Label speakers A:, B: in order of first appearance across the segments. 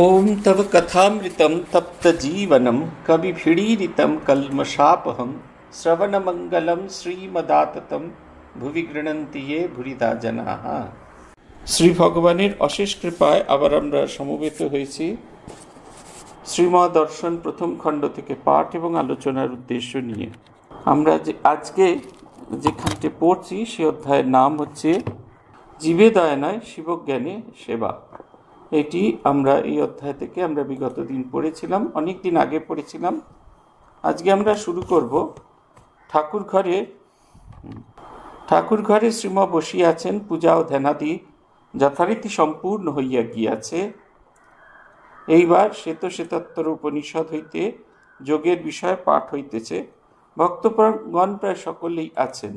A: ओम तव कथामृतं तप्तजीवनं कविभिडीरितं कल्मषापहं श्रवणमंगलं श्रीमदाततं भुवि गृह्णन्ति ये भूरिदा जनाः। শ্রী ভগবানের অশেষ কৃপায় আবার আমরা সমবেত হয়েছি শ্রীমদ দর্শন প্রথম খণ্ড থেকে পাঠ এবং আলোচনার উদ্দেশ্য নিয়ে। আমরা যে আজকে যেখানটি পড়ছি সে অধ্যায়ের নাম হচ্ছে জীবে দয়া নয় শিবজ্ঞানে সেবা। এটি আমরা এই অধ্যায় থেকে আমরা বিগত দিন পড়েছিলাম, অনেক দিন আগে পড়েছিলাম। আজকে আমরা শুরু করব ঠাকুর ঘরে শ্রীম বসিয়া আছেন, পূজা ও ধ্যানাদি যথারীতি সম্পূর্ণ হইয়া গিয়াছে। এইবার শ্বেতশ্বেতোত্তর উপনিষদ হইতে যোগের বিষয় পাঠ হইতেছে। ভক্তগণ প্রায় সকলেই আছেন।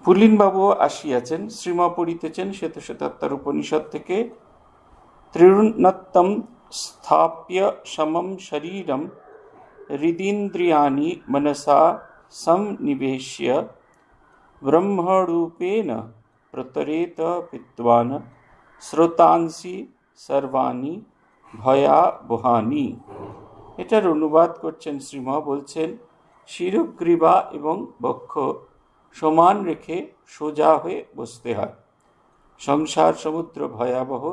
A: পুলিনবাবুও আসিয়াছেন। শ্রীম পড়িতেছেন শ্বেতশ্বেতোত্তর উপনিষদ থেকে। ত্রিণত্তম স্থাপ্য সমম শরীরম হৃদিন্দ্রিয়াণি মনসা সমনিবেশ্য ব্রহ্মরূপেণ প্রতরেত বিদ্বান শ্রোতাংসি সর্বাণি ভয়াবহানি। এটার অনুবাদ করছেন শ্রীম। বলছেন শিরগ্রীবা এবং বক্ষ সমান রেখে সোজা হয়ে বসতে হয়। সংসার সমুদ্র ভয়াবহ,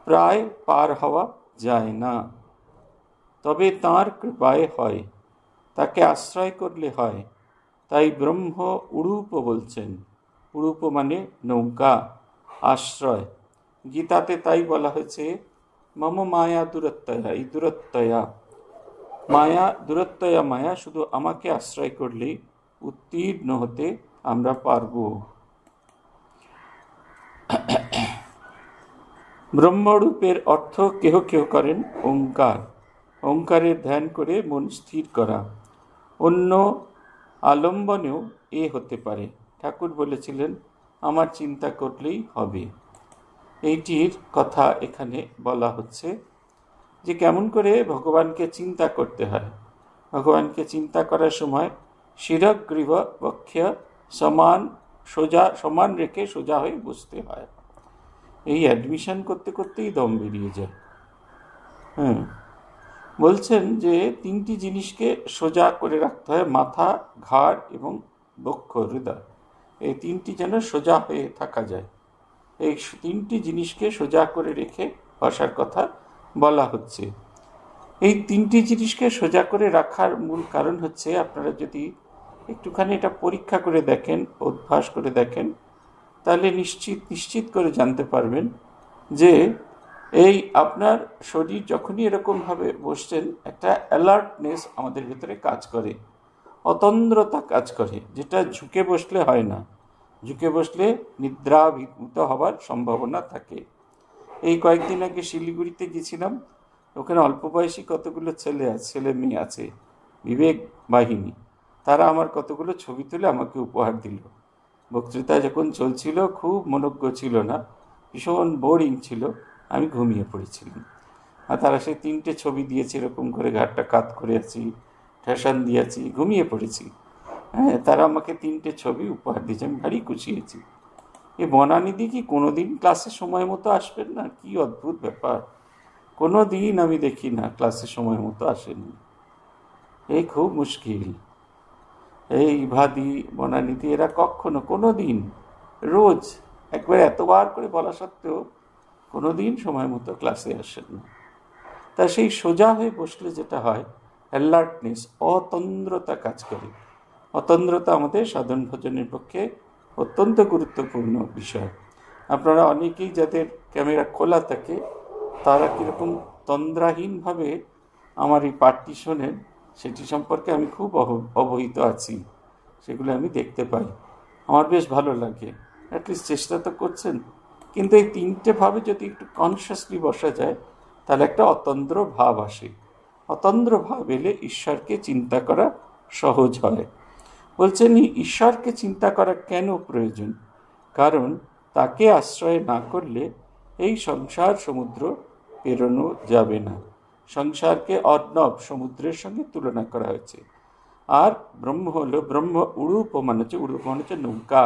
A: প্রায় পার হওয়া যায় না, তবে তাঁর কৃপায় হয়, তাকে আশ্রয় করলে হয়। তাই ব্রহ্ম উড়ূপ বলছেন। উড়ূপ মানে নৌকা, আশ্রয়। গীতাতে তাই বলা হয়েছে মম মায়া দূরত্বয়া, এই দূরত্বয়া মায়া, দূরত্বয়া মায়া, শুধু আমাকে আশ্রয় করলেই উত্তীর্ণ হতে আমরা পারব। ব্রহ্মরূপের অর্থ কেহ কেহ করেন ওঙ্কার। ওঙ্কারের ধ্যান করে মন স্থির করা। অন্য আলম্বনেও এ হতে পারে। ঠাকুর বলেছিলেন আমার চিন্তা করলেই হবে। এইটির কথা এখানে বলা হচ্ছে যে কেমন করে ভগবানকে চিন্তা করতে হয়। ভগবানকে চিন্তা করার সময় শিরগ্রীব বক্ষ সমান রেখে সোজা হয়ে বসতে হয়। এই অ্যাডমিশন করতে করতেই দম বেরিয়ে যায়। বলছেন যে তিনটি জিনিসকে সোজা করে রাখতে হয়, মাথা, ঘাড় এবং বক্ষ, হৃদয়। এই তিনটি যেন সোজা হয়ে থাকা যায়। এই তিনটি জিনিসকে সোজা করে রেখে বসার কথা বলা হচ্ছে। এই তিনটি জিনিসকে সোজা করে রাখার মূল কারণ হচ্ছে, আপনারা যদি একটুখানি এটা পরীক্ষা করে দেখেন, অভ্যাস করে দেখেন, তাহলে নিশ্চিত করে জানতে পারবেন যে এই আপনার শরীর যখনই এরকমভাবে বসছেন, একটা অ্যালার্টনেস আমাদের ভিতরে কাজ করে, অতন্দ্রতা কাজ করে, যেটা ঝুঁকে বসলে হয় না। ঝুঁকে বসলে নিদ্রাভিভূত হওয়ার সম্ভাবনা থাকে। এই কয়েকদিন আগে শিলিগুড়িতে গেছিলাম। ওখানে অল্প বয়সী কতগুলো ছেলে মেয়ে আছে, বিবেক বাহিনী। তারা আমার কতগুলো ছবি তুলে আমাকে উপহার দিল। বক্তৃতা যখন চলছিল খুব মনোজ্ঞ ছিল না, ভীষণ বোরিং ছিল, আমি ঘুমিয়ে পড়েছিলাম। আর তারা সেই তিনটে ছবি দিয়েছে, এরকম করে ঘাটটা কাত করে আছি, ঠেসান দিয়েছি, ঘুমিয়ে পড়েছি। তারা আমাকে তিনটে ছবি উপহার দিয়েছে, আমি ভারী খুশি হয়েছি। এ বনানিধি কি কোনোদিন ক্লাসে সময় মতো আসবেন না? কি অদ্ভুত ব্যাপার! কোনো দিন আমি দেখি না ক্লাসে সময় মতো আসেননি। এই খুব মুশকিল। এই ভাদি, বনানীতি, এরা কখনো কোনো দিন, রোজ একবার এতবার করে বলা সত্ত্বেও কোনো দিন সময় মতো ক্লাসে আসেন না। তা সেই সোজা হয়ে বসলে যেটা হয়, অ্যালার্টনেস, অতন্দ্রতা কাজ করে। অতন্দ্রতা আমাদের সাধন ভজনের পক্ষে অত্যন্ত গুরুত্বপূর্ণ বিষয়। আপনারা অনেকেই যাদের ক্যামেরা খোলা থাকে, তারা কীরকম তন্দ্রাহীনভাবে আমার এই পাঠটি শোনেন, সেটি সম্পর্কে আমি খুব অবহিত আছি। সেগুলো আমি দেখতে পাই, আমার বেশ ভালো লাগে। অ্যাটলিস্ট চেষ্টা তো করছেন। কিন্তু এই তিনটে ভাবে যদি একটু কনসিয়াসলি বসা যায়, তাহলে একটা অতন্দ্র ভাব আসে। অতন্দ্র ভাব এলে ঈশ্বরকে চিন্তা করা সহজ হয়। বলছেন ঈশ্বরকে চিন্তা করা কেন প্রয়োজন? কারণ তাকে আশ্রয় না করলে এই সংসার সমুদ্র পেরোনো যাবে না। সংসারকে অর্ণব, সমুদ্রের সঙ্গে তুলনা করা হয়েছে। আর ব্রহ্ম হলো, ব্রহ্ম উড়ূপ মানে হচ্ছে নৌকা।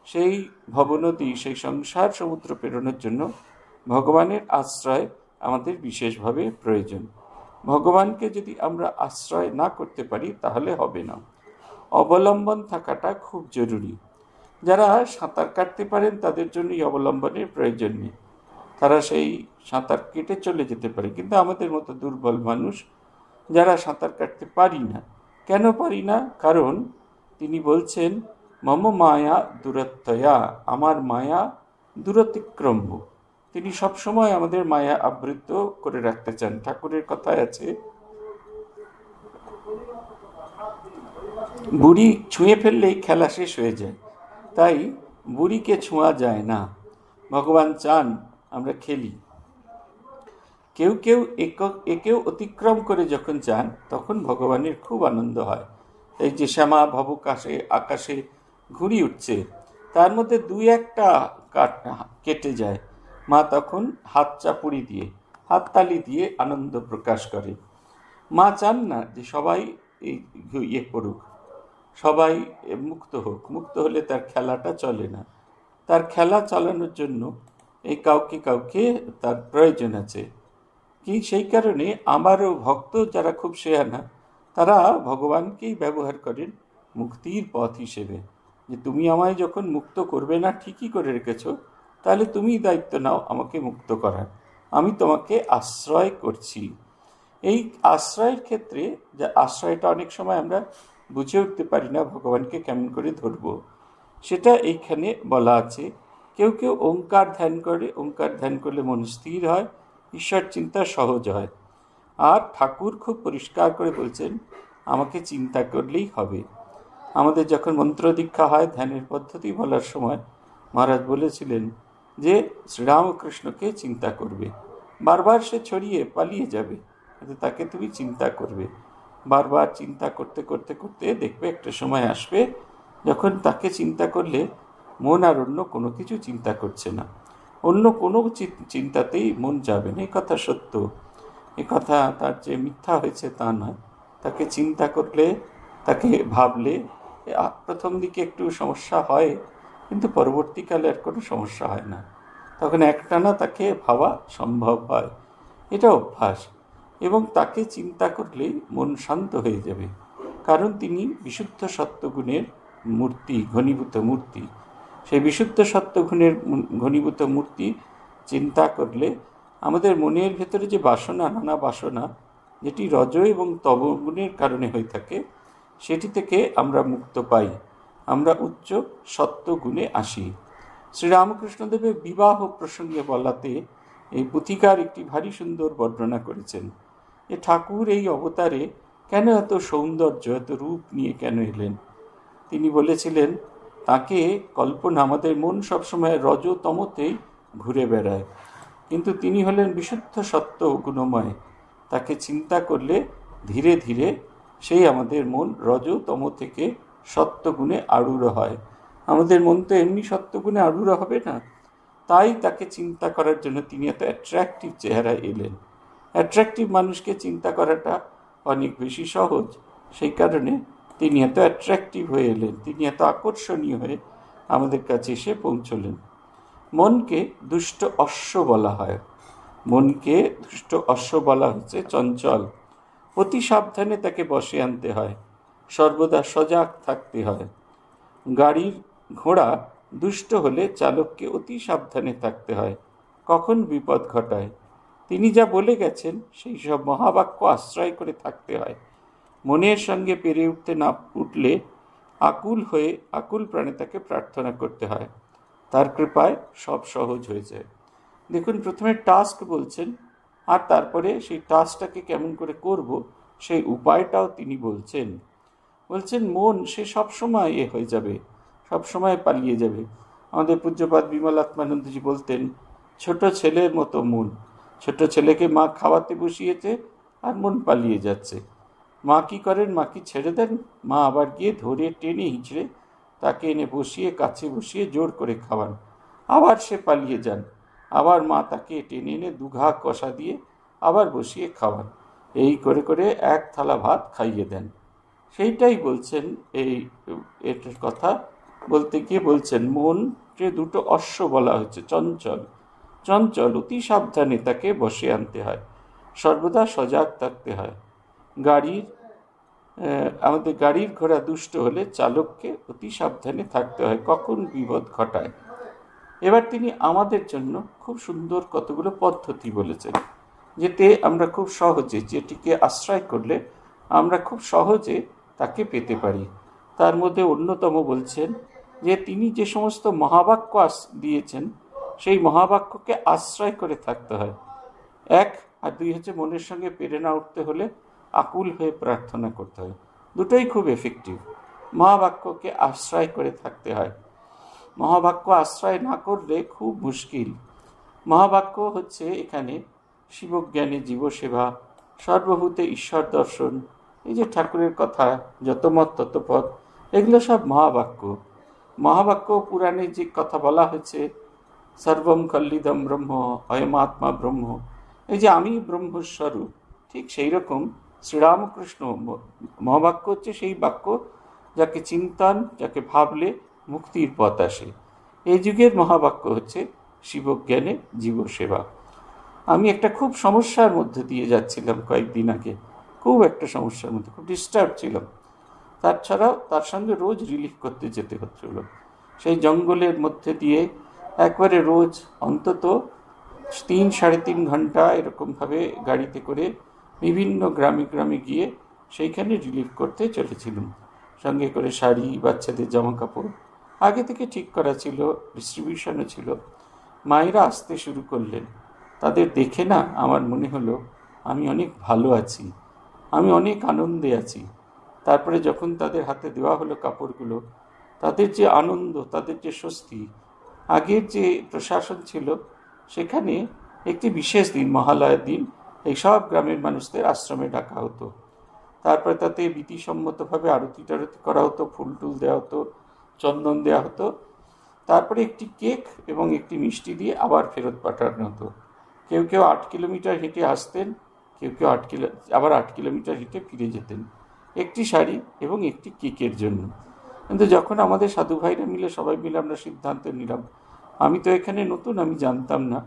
A: সেই ভবনদী, সেই সংসার সমুদ্র পেরোনোর জন্য ভগবানের আশ্রয় আমাদের বিশেষভাবে প্রয়োজন। ভগবানকে যদি আমরা আশ্রয় না করতে পারি তাহলে হবে না। অবলম্বন থাকাটা খুব জরুরি। যারা সাঁতার কাটতে পারেন তাদের জন্য এই অবলম্বনের প্রয়োজন নেই, তারা সেই সাঁতার কেটে চলে যেতে পারে। কিন্তু আমাদের মতো দুর্বল মানুষ যারা সাঁতার কাটতে পারি না, কেন পারি না? কারণ তিনি বলছেন মম মায়া দূরত্বয়া, আমার মায়া দূরতিক্রম্য। তিনি সবসময় আমাদের মায়া আবৃত করে রাখতে চান। ঠাকুরের কথায় আছে, বুড়ি ছুঁয়ে ফেললেই খেলা শেষ হয়ে যায়, তাই বুড়িকে ছোঁয়া যায় না। ভগবান চান আমরা খেলি। কেউ কেউ একেও অতিক্রম করে যখন যান তখন ভগবানের খুব আনন্দ হয়। এই যে শ্যামা ভবকাশে আকাশে ঘুরি উঠছে, তার মধ্যে দুই একটা কেটে যায়, মা তখন হাত চাপুড়ি দিয়ে, হাততালি দিয়ে আনন্দ প্রকাশ করে। মা চান না যে সবাই ইয়ে করুক, সবাই মুক্ত হোক। মুক্ত হলে তার খেলাটা চলে না। তার খেলা চালানোর জন্য এই কাউকে কাউকে তার প্রয়োজন আছে। কি সেই কারণে আমারও ভক্ত যারা খুব শেয়ানা, তারা ভগবানকেই ব্যবহার করেন মুক্তির পথ হিসেবে। যে তুমি আমায় যখন মুক্ত করবে না ঠিকই করে রেখেছো, তাহলে তুমিই দায়িত্ব নাও আমাকে মুক্ত করার, আমি তোমাকে আশ্রয় করছি। এই আশ্রয়ের ক্ষেত্রে, যে আশ্রয়টা অনেক সময় আমরা বুঝে উঠতে পারি না ভগবানকে কেমন করে ধরবো, সেটা এইখানে বলা আছে। কেউ কেউ ওঙ্কার ধ্যান করে, ওঙ্কার ধ্যান করলে মন স্থির হয়, ঈশ্বর চিন্তা সহজ হয়। আর ঠাকুর খুব পরিষ্কার করে বলছেন আমাকে চিন্তা করলেই হবে। আমাদের যখন মন্ত্র দীক্ষা হয়, ধ্যানের পদ্ধতি বলার সময় মহারাজ বলেছিলেন যে শ্রীরামকৃষ্ণকে চিন্তা করবে। বারবার সে ছড়িয়ে পালিয়ে যাবে, তাকে তুমি চিন্তা করবে। বারবার চিন্তা করতে করতে করতে দেখবে একটা সময় আসবে যখন তাকে চিন্তা করলে মন আর অন্য কোনো কিছু চিন্তা করছে না, অন্য কোনো চিন্তাতেই মন যাবে না। এই কথা সত্য, এ কথা তার যে মিথ্যা হয়েছে তা নয়। তাকে চিন্তা করলে, তাকে ভাবলে প্রথম দিকে একটু সমস্যা হয়, কিন্তু পরবর্তীকালে আর কোনো সমস্যা হয় না। তখন একটানা তাকে ভাবা সম্ভব হয়। এটা অভ্যাস। এবং তাকে চিন্তা করলেই মন শান্ত হয়ে যাবে, কারণ তিনি বিশুদ্ধ সত্ত্বগুণের মূর্তি, ঘনীভূত মূর্তি। সেই বিশুদ্ধ সত্ত্বগুণের ঘনীভূত মূর্তি চিন্তা করলে আমাদের মনের ভেতরে যে বাসনা, নানা বাসনা, যেটি রজ এবং তমগুণের কারণে হয়ে থাকে, সেটি থেকে আমরা মুক্ত পাই, আমরা উচ্চ সত্ত্বগুণে আসি। শ্রীরামকৃষ্ণদেবের বিবাহ প্রসঙ্গে বলাতে এই পুথিকার একটি ভারী সুন্দর বর্ণনা করেছেন। যে ঠাকুর এই অবতারে কেন এত সৌন্দর্য, এত রূপ নিয়ে কেন এলেন। তিনি বলেছিলেন তাকে কল্পনা, আমাদের মন সবসময় রজতমতেই ঘুরে বেড়ায়, কিন্তু তিনি হলেন বিশুদ্ধ সত্ত্ব গুণময়। তাকে চিন্তা করলে ধীরে ধীরে সেই আমাদের মন রজতম থেকে সত্ত্বগুণে আরূঢ় হয়। আমাদের মন তো এমনি সত্ত্বগুণে আরূঢ় হবে না, তাই তাকে চিন্তা করার জন্য তিনি এত অ্যাট্রাকটিভ চেহারায় এলেন। অ্যাট্রাকটিভ মানুষকে চিন্তা করাটা অনেক বেশি সহজ, সেই কারণে তিনি এত অ্যাট্রাকটিভ হয়ে এলেন, তিনি এত আকর্ষণীয় হয়ে আমাদের কাছে এসে পৌঁছলেন। মনকে দুষ্ট অশ্ব বলা হয়। মনকে দুষ্ট অশ্ব বলা হচ্ছে চঞ্চল। অতি সাবধানে তাকে বশে আনতে হয়, সর্বদা সজাগ থাকতে হয়। গাড়ির ঘোড়া দুষ্ট হলে চালককে অতি সাবধানে থাকতে হয়, কখন বিপদ ঘটায়। তিনি যা বলে গেছেন সেই সব মহাবাক্য আশ্রয় করে থাকতে হয়। মনের সঙ্গে পেরে উঠতে না উঠলে আকুল প্রাণে তাকে প্রার্থনা করতে হয়, তার কৃপায় সব সহজ হয়ে যায়। দেখুন, প্রথমে টাস্ক বলছেন, আর তারপরে সেই টাস্কটাকে কেমন করে করব সেই উপায়টাও তিনি বলছেন। মন সে সবসময় হয়ে যাবে, সবসময় পালিয়ে যাবে। আমাদের পূজ্যপাদ বিমলাত্মানন্দজি বলতেন ছোট ছেলের মতো মন। ছোট ছেলেকে মা খাওয়াতে বসিয়েছে আর মন পালিয়ে যাচ্ছে। মা কি করেন? মা কি ছেড়ে দেন? মা আবার গিয়ে ধরে টেনে হিঁচড়ে তাকে এনে বসিয়ে, কাছে বসিয়ে জোর করে খাওয়ান, আবার সে পালিয়ে যান। আবার মা তাকে টেনে এনে দুঘা কষা দিয়ে আবার বসিয়ে খাওয়ান। এই করে করে এক থালা ভাত খাইয়ে দেন। সেইটাই বলছেন এটার কথা বলতে গিয়ে বলছেন, মন যে দুটো অশ্ব বলা হয়েছে, চঞ্চল চঞ্চল, অতি সাবধানে তাকে বসে আনতে হয়, সর্বদা সজাগ থাকতে হয়। আমাদের গাড়ির ঘোড়া দুষ্ট হলে চালককে অতি সাবধানে থাকতে হয়, কখন বিপদ ঘটায়। এবার তিনি আমাদের জন্য খুব সুন্দর কতগুলো পদ্ধতি বলেছেন, যেতে আমরা খুব সহজে, যেটিকে আশ্রয় করলে আমরা খুব সহজে তাকে পেতে পারি। তার মধ্যে অন্যতম বলছেন যে তিনি যে সমস্ত মহাবাক্য দিয়েছেন, সেই মহাবাক্যকে আশ্রয় করে থাকতে হয়। এক আর দুই হচ্ছে, মনের সঙ্গে পেরে না উঠতে হলে আকুল হয়ে প্রার্থনা করতে হয়। দুটোই খুব এফেক্টিভ। মহাবাক্যকে আশ্রয় করে থাকতে হয়। মহাবাক্য আশ্রয় না করলে খুব মুশকিল। মহাবাক্য হচ্ছে এখানে শিবজ্ঞানে জীবসেবা, সর্বভূতে ঈশ্বর দর্শন, এই যে ঠাকুরের কথা, যত মত তত পথ, এগুলো সব মহাবাক্য। মহাবাক্য পুরাণে যে কথা বলা হয়েছে, সর্বম কল্লিদম ব্রহ্ম, অয়মাত্মা ব্রহ্ম, এই যে আমি ব্রহ্মস্বরূপ, ঠিক সেই রকম শ্রীরামকৃষ্ণ মহাবাক্য হচ্ছে সেই বাক্য যাকে চিন্তন, যাকে ভাবলে মুক্তির পথ আসে। এই যুগের মহাবাক্য হচ্ছে শিবজ্ঞানে জীবসেবা। আমি একটা খুব সমস্যার মধ্যে দিয়ে যাচ্ছিলাম কয়েকদিন আগে, খুব একটা সমস্যার মধ্যে, খুব ডিস্টার্ব ছিলাম। তাছাড়াও তার সঙ্গে রোজ রিলিফ করতে যেতে হচ্ছিল। সেই জঙ্গলের মধ্যে দিয়ে একবারে রোজ অন্তত 3-3.5 ঘন্টা এরকমভাবে গাড়িতে করে বিভিন্ন গ্রামে গ্রামে গিয়ে সেইখানে রিলিফ করতে চলেছিলাম। সঙ্গে করে শাড়ি, বাচ্চাদের জামা কাপড় আগে থেকে ঠিক করা ছিল, ডিস্ট্রিবিউশনও ছিল। মায়েরা আসতে শুরু করলেন। তাদের দেখে না আমার মনে হলো আমি অনেক ভালো আছি, আমি অনেক আনন্দে আছি। তারপরে যখন তাদের হাতে দেওয়া হলো কাপড়গুলো, তাদের যে আনন্দ, তাদের যে স্বস্তি। আগের যে প্রশাসন ছিল সেখানে একটি বিশেষ দিন, মহালয়ার দিন, এই সব গ্রামের মানুষদের আশ্রমে ডাকা হতো। তারপরে তাতে বিধিসম্মতভাবে আরতি টারতি করা হতো, ফুল টুল দেওয়া হতো, চন্দন দেওয়া হতো। তারপরে একটি কেক এবং একটি মিষ্টি দিয়ে আবার ফেরত পাঠানো হতো। কেউ কেউ 8 কিলোমিটার হেঁটে আসতেন, কেউ কেউ 8 কিলোমিটার হেঁটে ফিরে যেতেন, একটি শাড়ি এবং একটি কেকের জন্য। কিন্তু যখন আমাদের সাধু ভাইরা মিলে সবাই মিলে আমরা সিদ্ধান্ত নিলাম, আমি তো এখানে নতুন, আমি জানতাম না,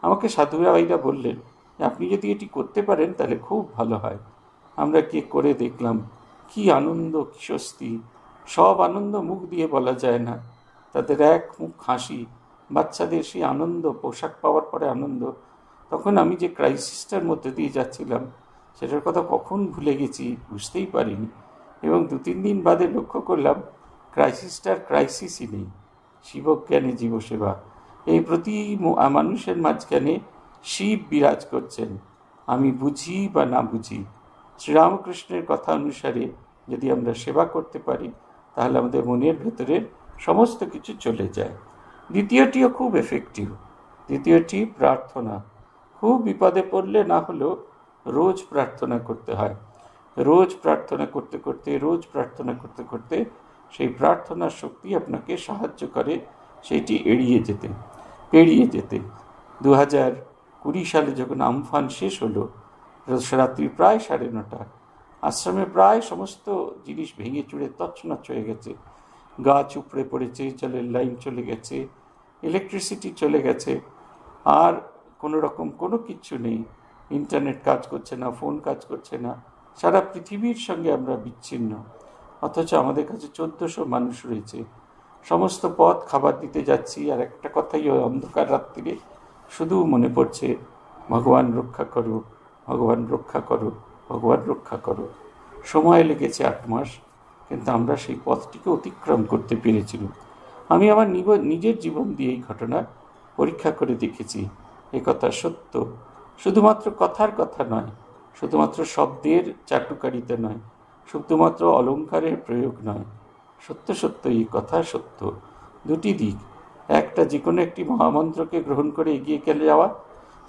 A: আমাকে সাধু ভাইরা বললেন আপনি যদি এটি করতে পারেন তাহলে খুব ভালো হয়। আমরা করে দেখলাম, কি আনন্দ, কি স্বস্তি। সব আনন্দ মুখ দিয়ে বলা যায় না, তাদের এক মুখ হাসি, বাচ্চাদের সেই আনন্দ, পোশাক পাওয়ার পরে আনন্দ। তখন আমি যে ক্রাইসিসটার মধ্যে দিয়ে যাচ্ছিলাম সেটার কথা কখন ভুলে গেছি বুঝতেই পারিনি। এবং 2-3 দিন বাদে লক্ষ্য করলাম ক্রাইসিসটার ক্রাইসিসই নেই। শিবজ্ঞানে জীবসেবা, এই প্রতি মানুষের মাঝখানে শিব বিরাজ করছেন। আমি বুঝি বা না বুঝি, শ্রীরামকৃষ্ণের কথা অনুসারে যদি আমরা সেবা করতে পারি তাহলে আমাদের মনের ভেতরে সমস্ত কিছু চলে যায়। দ্বিতীয়টিও খুব এফেক্টিভ। দ্বিতীয়টি প্রার্থনা। খুব বিপদে পড়লে না হলেও রোজ প্রার্থনা করতে হয়। রোজ প্রার্থনা করতে করতে, রোজ প্রার্থনা করতে করতে সেই প্রার্থনার শক্তি আপনাকে সাহায্য করে সেইটি পেরিয়ে যেতে। 2020 সালে যখন আমফান শেষ হলো, রাত্রি প্রায় 9:30, আশ্রমে প্রায় সমস্ত জিনিস ভেঙে চুড়ে তছনছ হয়ে গেছে। গাছ উপড়ে পড়েছে, জলের লাইন চলে গেছে, ইলেকট্রিসিটি চলে গেছে, আর কোনো রকম কোনো কিচ্ছু নেই। ইন্টারনেট কাজ করছে না, ফোন কাজ করছে না, সারা পৃথিবীর সঙ্গে আমরা বিচ্ছিন্ন। অথচ আমাদের কাছে 1400 মানুষ রয়েছে। সমস্ত পথ খাবার দিতে যাচ্ছি, আর একটা কথাই ওই অন্ধকার রাত্রিরে শুধু মনে পড়ছে, ভগবান রক্ষা করো, ভগবান রক্ষা করো, ভগবান রক্ষা করো। সময় লেগেছে 8 মাস, কিন্তু আমরা সেই পথটিকে অতিক্রম করতে পেরেছিলাম। আমি আমার নিজের জীবন দিয়ে এই ঘটনা পরীক্ষা করে দেখেছি। এ কথা সত্য, শুধুমাত্র কথার কথা নয়, শুধুমাত্র শব্দের চাটুকারিতা নয়, শুধুমাত্র অলঙ্কারের প্রয়োগ নয়, সত্য সত্য এই কথা সত্য। দুটি দিক, একটা যে কোনো একটি মহামন্ত্রকে গ্রহণ করে এগিয়ে গেলে যাওয়া,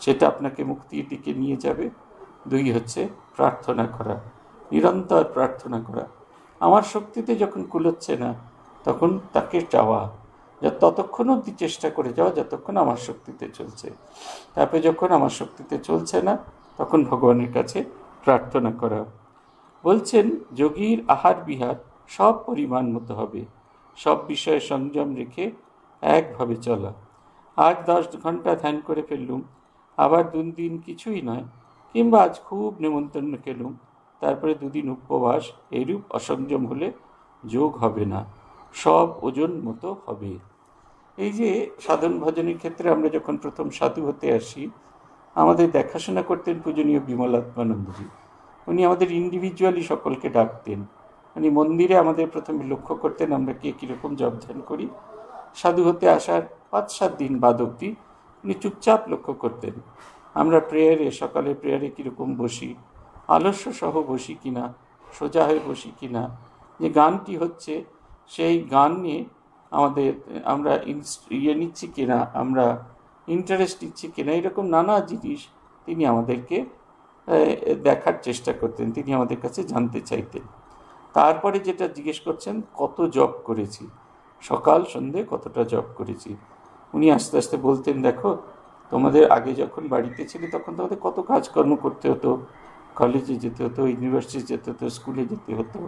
A: সেটা আপনাকে মুক্তির দিকে নিয়ে যাবে। 2 হচ্ছে প্রার্থনা করা, নিরন্তর প্রার্থনা করা। আমার শক্তিতে যখন কুলোচ্ছে না তখন তাকে চাওয়া, ততক্ষণ অবধি চেষ্টা করে যাওয়া যতক্ষণ আমার শক্তিতে চলছে। তারপরে যখন আমার শক্তিতে চলছে না তখন ভগবানের কাছে প্রার্থনা করা। বলছেন যোগীর আহার বিহার সব পরিমাণ মতো হবে, সব বিষয়ে সংযম রেখে একভাবে চলা। আজ 10 ঘন্টা ধ্যান করে ফেললুম, আবার 2 দিন কিছুই নয়, কিংবা আজ খুব নেমন্তন্ন খেলুম, তারপরে 2 দিন উপবাস, এরূপ অসংযম হলে যোগ হবে না, সব ওজন মতো হবে। এই যে সাধন ভজনের ক্ষেত্রে আমরা যখন প্রথম সাধু হতে আসি, আমাদের দেখাশোনা করতেন পূজনীয় বিমলাত্মানন্দজি। উনি আমাদের ইন্ডিভিজুয়ালি সকলকে ডাকতেন। উনি মন্দিরে আমাদের প্রথমে লক্ষ্য করতেন আমরা কে কীরকম জপ ধ্যান করি। সাধু হতে আসার 5-7 দিন বাদ অবধি উনি চুপচাপ লক্ষ্য করতেন আমরা প্রেয়ারে, সকালে প্রেয়ারে কীরকম বসি, আলস্য সহ বসি কিনা, সোজা হয়ে বসি কিনা, যে গানটি হচ্ছে সেই গান নিয়ে আমরা নিচ্ছি কিনা, আমরা ইন্টারেস্ট নিচ্ছি কিনা, এরকম নানা জিনিস তিনি আমাদেরকে দেখার চেষ্টা করতেন, তিনি আমাদের কাছে জানতে চাইতেন। তারপরে যেটা জিজ্ঞেস করছেন, কত জপ করেছি, সকাল সন্ধে কতটা জপ করেছি। উনি আস্তে আস্তে বলতেন, দেখো তোমাদের আগে যখন বাড়িতে ছিলে তখন তোমাদের কত কাজকর্ম করতে হতো, কলেজে যেতে হতো, ইউনিভার্সিটি যেতে হতো, স্কুলে যেতে হতো,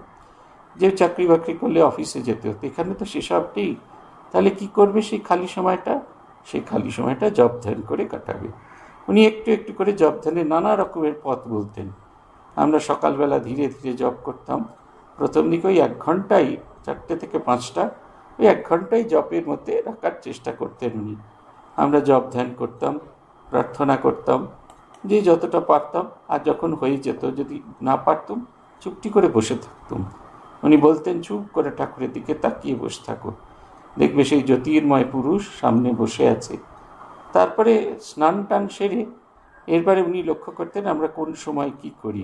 A: যে চাকরি বাকরি করলে অফিসে যেতে হতো। এখানে তো সেসব নেই, তাহলে কি করবে সেই খালি সময়টা? সেই খালি সময়টা জপ ধ্যান করে কাটাবে। উনি একটু একটু করে জপ ধ্যানের নানা রকমের পথ বলতেন। আমরা সকালবেলা ধীরে ধীরে জপ করতাম। প্রথম দিকে ওই 1 ঘন্টাই, 4টে থেকে 5টা, ওই 1 ঘন্টাই জপের মধ্যে রাখার চেষ্টা করতেন উনি। আমরা জপ ধ্যান করতাম, প্রার্থনা করতাম, যে যতটা পারতাম। আর যখন হয়ে যেত, যদি না পারতাম, চুপটি করে বসে থাকতাম। উনি বলতেন, চুপ করে ঠাকুরের দিকে তাকিয়ে বসে থাকো, দেখবে সেই জ্যোতির্ময় পুরুষ সামনে বসে আছে। তারপরে স্নান টান সেরে এরপরে উনি লক্ষ্য করতেন আমরা কোন সময় কি করি।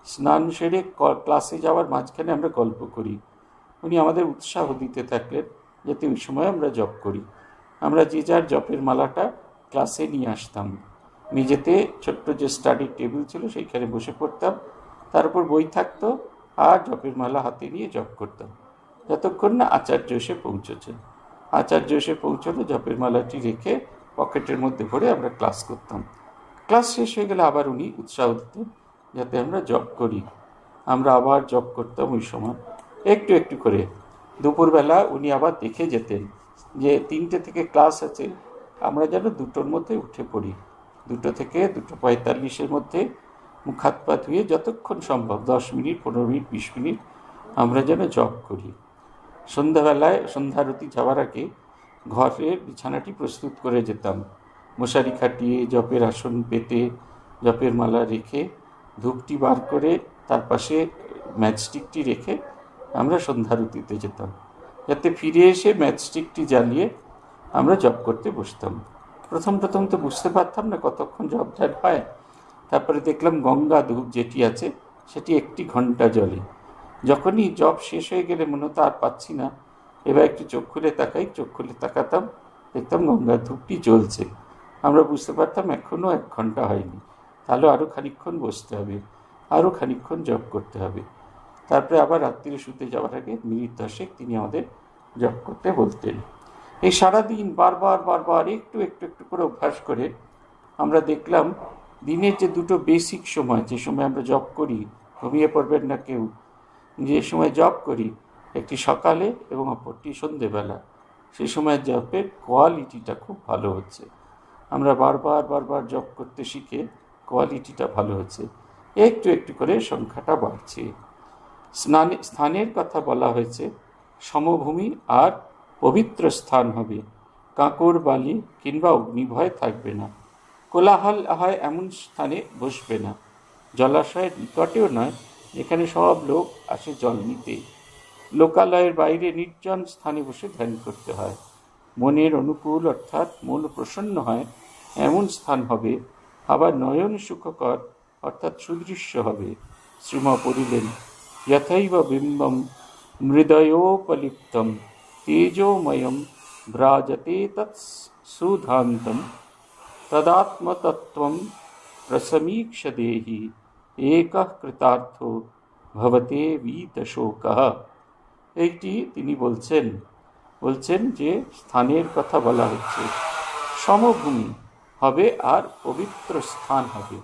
A: স্নান সেরে ক্লাসে যাওয়ার মাঝখানে আমরা গল্প করি। উনি আমাদের উৎসাহ দিতে থাকলেন যাতে ওই সময় আমরা জপ করি। আমরা যে যার জপের মালাটা ক্লাসে নিয়ে আসতাম, মেঝেতে ছোট্ট যে স্টাডি টেবিল ছিল সেইখানে বসে পড়তাম, তার উপর বই থাকতো, আর জপের মালা হাতে নিয়ে জপ করতাম যতক্ষণ না আচার্য এসে পৌঁছেছেন। আচার্য এসে পৌঁছলে জপের মালাটি রেখে পকেটের মধ্যে ভরে আমরা ক্লাস করতাম। ক্লাস শেষ হয়ে গেলে আবার উনি উৎসাহ দিতেন যাতে আমরা জপ করি। আমরা আবার জপ করতাম ওই সময় একটু একটু করে। দুপুরবেলা উনি আবার দেখে যেতেন যে 3টে থেকে ক্লাস আছে, আমরা যেন 2টোর মধ্যে উঠে পড়ি। 2টো থেকে 2:45-এর মধ্যে মুখ হাত পা ধুয়ে যতক্ষণ সম্ভব 10 মিনিট, 15 মিনিট, 20 মিনিট আমরা যেন জপ করি। সন্ধ্যাবেলায় সন্ধ্যারতি যাওয়ার আগে ঘরের বিছানাটি প্রস্তুত করে যেতাম, মশারি খাটিয়ে, জপের আসন পেতে, জপের মালা রেখে, ধূপটি বার করে তার পাশে ম্যাচস্টিকটি রেখে আমরা সন্ধ্যারতিতে যেতাম, যাতে ফিরে এসে ম্যাচস্টিকটি জ্বালিয়ে আমরা জপ করতে বসতাম। প্রথম প্রথম তো বুঝতে পারতাম না কতক্ষণ জপ ধ্যান হয়। তারপরে দেখলাম গঙ্গা ধূপ যেটি আছে সেটি 1 ঘন্টা জ্বলে। যখনই জপ শেষ হয়ে গেলে মনে হতো আর পাচ্ছি না, এবার একটু চোখ খুলে তাকাই, চোখ খুলে তাকাতাম, দেখতাম গঙ্গার ধূপটি জ্বলছে। আমরা বুঝতে পারতাম এখনও 1 ঘন্টা হয়নি, তাহলে আরও খানিকক্ষণ বসতে হবে, আরও খানিকক্ষণ জপ করতে হবে। তারপরে আবার রাত্রিরে শুতে যাওয়ার আগে মিনিট 10 তিনি আমাদের জপ করতে বলতেন। এই সারাদিন বারবার বারবার একটু একটু একটু করে অভ্যাস করে আমরা দেখলাম দিনের যে 2টো বেসিক সময়, যে সময় আমরা জপ করি, ঘুমিয়ে পড়বেন না কেউ, যে সময় জপ করি, একটি সকালে এবং অপরটি সন্ধেবেলা, সেই সময় জপের কোয়ালিটিটা খুব ভালো হচ্ছে। আমরা বারবার বারবার জপ করতে শিখে কোয়ালিটিটা ভালো হচ্ছে, একটু একটু করে সংখ্যাটা বাড়ছে। স্থানের কথা বলা হয়েছে, সমভূমি আর পবিত্র স্থান হবে, কাঁকর বালি কিংবা অগ্নিভয় থাকবে না, কোলাহল হয় এমন স্থানে বসবে না, জলাশয়ের নিকটেও নয় যেখানে সব লোক আসে জল নিতে, লোকালয়ের বাইরে নির্জন স্থানে বসে ধ্যান করতে হয়, মনের অনুকূল অর্থাৎ মন প্রসন্ন হয় এমন স্থান হবে, আবার নয়ন সুখকর অর্থাৎ সুদৃশ্য হবে। শ্রীম পড়িলেন, যথৈব বিম্বম মৃদয়োপলিপ্তম তেজোময়ম ভ্রাজতে তৎ সুধান্তম তদাত্মতত্ত্বম প্রসমীক্ষ দেহি একঃ কৃতার্থো ভবতে বীতশোকঃ। এইটি তিনি বলছেন যে স্থানের কথা বলা হচ্ছে, সমভূমি হবে আর পবিত্র স্থান হবে।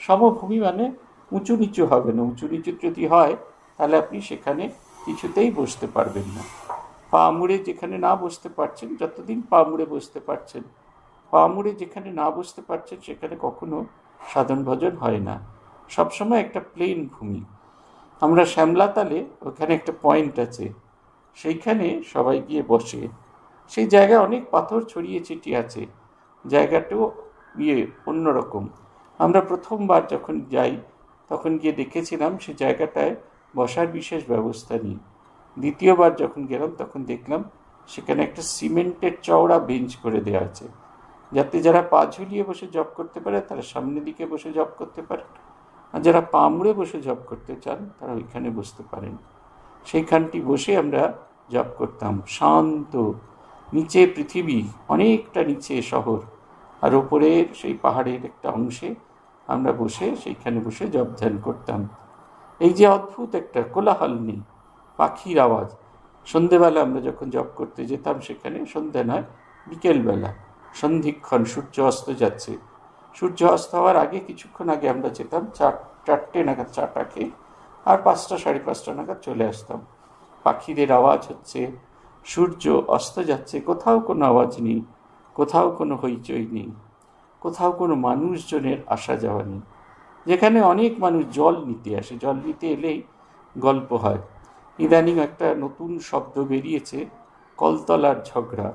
A: সমভূমি মানে উঁচু নিচু হবে না, উঁচু নিচু যদি হয় তাহলে আপনি সেখানে কিছুতেই বসতে পারবেন না। পা মুড়ে যেখানে না বসতে পারছেন, যতদিন পা মুড়ে বসতে পারছেন, পা মুড়ে যেখানে না বসতে পারছেন সেখানে কখনো সাধন ভজন হয় না। সবসময় একটা প্লেন ভূমি। আমরা শ্যামলাতালে ওখানে একটা পয়েন্ট আছে, সেইখানে সবাই গিয়ে বসে। সেই জায়গায় অনেক পাথর ছড়িয়ে ছিটিয়ে আছে, জায়গাটাও অন্যরকম। আমরা প্রথমবার যখন যাই তখন গিয়ে দেখেছিলাম সে জায়গাটায় বসার বিশেষ ব্যবস্থা নেই। দ্বিতীয়বার যখন গেলাম তখন দেখলাম সেখানে একটা সিমেন্টের চওড়া বেঞ্চ করে দেওয়া আছে, যাতে যারা পা ঝুলিয়ে বসে জব করতে পারে তারা সামনের দিকে বসে জব করতে পারে, আর যারা পা মুড়ে বসে জব করতে চান তারা ওইখানে বসতে পারেন। সেইখানটি বসে আমরা জব করতাম। শান্ত, নিচে পৃথিবী, অনেকটা নিচে শহর, আর ওপরের সেই পাহাড়ের একটা অংশে আমরা বসে সেইখানে বসে জব ধ্যান করতাম। এই যে অদ্ভুত একটা কোলাহল নেই, পাখির আওয়াজ। সন্ধেবেলা আমরা যখন জব করতে যেতাম সেখানে, সন্ধে নয় বিকেলবেলা, সন্ধিক্ষণ, সূর্য অস্ত যাচ্ছে। সূর্য অস্ত হওয়ার আগে কিছুক্ষণ আগে আমরা যেতাম, 4টে নাগাদ চাটা খেয়ে, আর 5টা 5:30 নাগাদ চলে আসতাম। পাখিদের আওয়াজ হচ্ছে, সূর্য অস্ত যাচ্ছে, কোথাও কোনো আওয়াজ নেই, কোথাও কোনো হইচই নেই, কোথাও কোনো মানুষজনের আসা যাওয়া নেই। যেখানে অনেক মানুষ জল নিতে আসে, জল নিতে এলেই গল্প হয়। ইদানিং একটা নতুন শব্দ বেরিয়েছে, কলতলার ঝগড়া।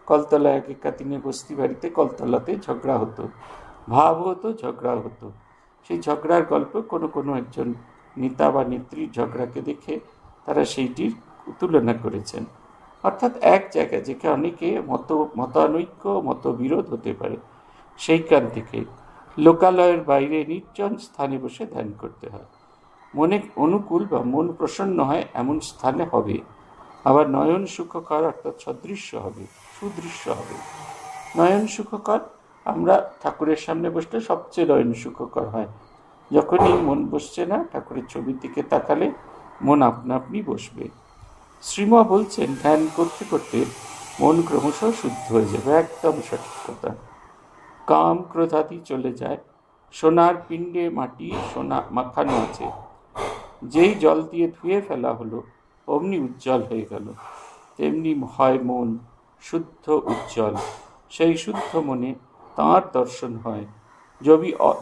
A: কলতলা আগেকার দিনে বস্তি বাড়িতে কলতলাতে ঝগড়া হতো, ভাব হতো, ঝগড়া হতো। সেই ঝগড়ার গল্প কোনো একজন নেতা বা নেত্রীর ঝগড়াকে দেখে তারা সেইটির তুলনা করেছেন। অর্থাৎ এক জায়গায় যেখানে অনেকে মতানৈক্য, মতবিরোধ হতে পারে, সেইখান থেকে লোকালয়ের বাইরে নির্জন স্থানে বসে ধ্যান করতে হয়। মনে অনুকূল বা মন প্রসন্ন হয় এমন স্থানে হবে। আবার নয়ন সুখকর অর্থাৎ সদৃশ্য হবে, সুদৃশ্য হবে। নয়ন সুখকর, আমরা ঠাকুরের সামনে বসলে সবচেয়ে নয়ন সুখকর হয়। যখনই মন বসছে না, ঠাকুরের ছবির দিকে তাকালে মন আপনা আপনি বসবে। শ্রীম বলছেন ধ্যান করতে করতে মন ক্রমশ শুদ্ধ হয়ে যাবে। একদম সঠিক কথা। কাম ক্রোধাদি চলে যায়। সোনার পিণ্ডে মাটি সোনা মাখানো আছে, যেই জল দিয়ে ধুয়ে ফেলা হলো অমনি উজ্জ্বল হয়ে গেল। তেমনি হয় মন শুদ্ধ উজ্জ্বল। সেই শুদ্ধ মনে তাঁর দর্শন হয়।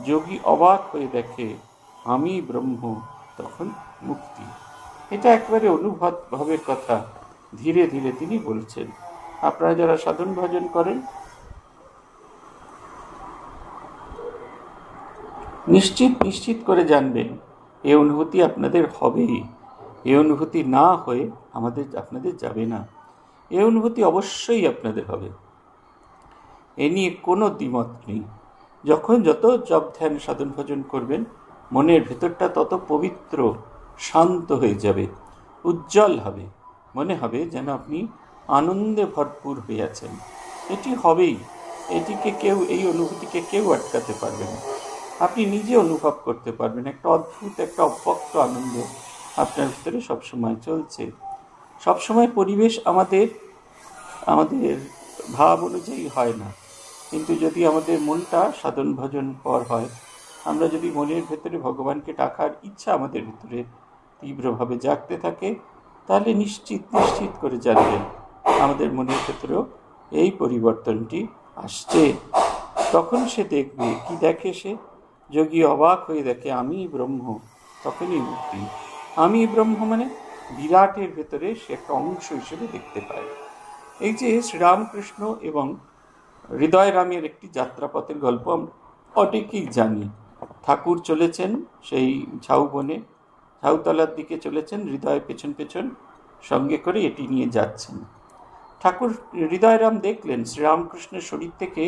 A: যোগী অবাক হয়ে দেখে আমি ব্রহ্ম, তখন মুক্তি। এটা একবারে অনুভবের কথা। ধীরে ধীরে তিনি বলছেন। আপনারা যারা সাধন ভজন করেন নিশ্চিত করে জানবেন এই অনুভূতি আপনাদের হবেই। এই অনুভূতি না হয়ে আপনাদের যাবে না। এই অনুভূতি অবশ্যই আপনাদের হবে, এ নিয়ে কোনো দ্বিমত নেই। যত জপ ধ্যান সাধন ভজন করবেন, মনের ভেতরটা তত পবিত্র, শান্ত হয়ে যাবে, উজ্জ্বল হবে। মনে হবে যেন আপনি আনন্দে ভরপুর হয়ে আছেন। এটি হবেই। এই অনুভূতিকে কেউ আটকাতে পারবে না। আপনি নিজে অনুভব করতে পারবেন একটা অদ্ভুত, একটা অব্যক্ত আনন্দ আপনার ভিতরে সবসময় চলছে। সবসময় পরিবেশ আমাদের ভাব অনুযায়ী হয় না, কিন্তু যদি আমাদের মনটা সাধন ভজন পর হয়, আমরা যদি মনের ভেতরে ভগবানকে ডাকার ইচ্ছা আমাদের ভিতরে তীব্রভাবে জাগতে থাকে, তাহলে নিশ্চিত করে জানবেন আমাদের মনের ভেতরেও এই পরিবর্তনটি আসছে। তখন সে দেখবে, কি দেখে সে? যোগী অবাক হয়ে দেখে আমি ব্রহ্ম, তখনই মুক্তি। আমি ব্রহ্ম মানে বিরাটের ভেতরে সে একটা অংশ হিসেবে দেখতে পায়। এই যে শ্রীরামকৃষ্ণ এবং হৃদয় রামের একটি যাত্রাপথের গল্প আমরা অনেকেই জানি। ঠাকুর চলেছেন সেই ঝাউবনে, ঝাউতলার দিকে চলেছেন, হৃদয় পেছন সঙ্গে করে এটি নিয়ে যাচ্ছেন। ঠাকুর হৃদয়রাম দেখলেন শ্রীরামকৃষ্ণের শরীর থেকে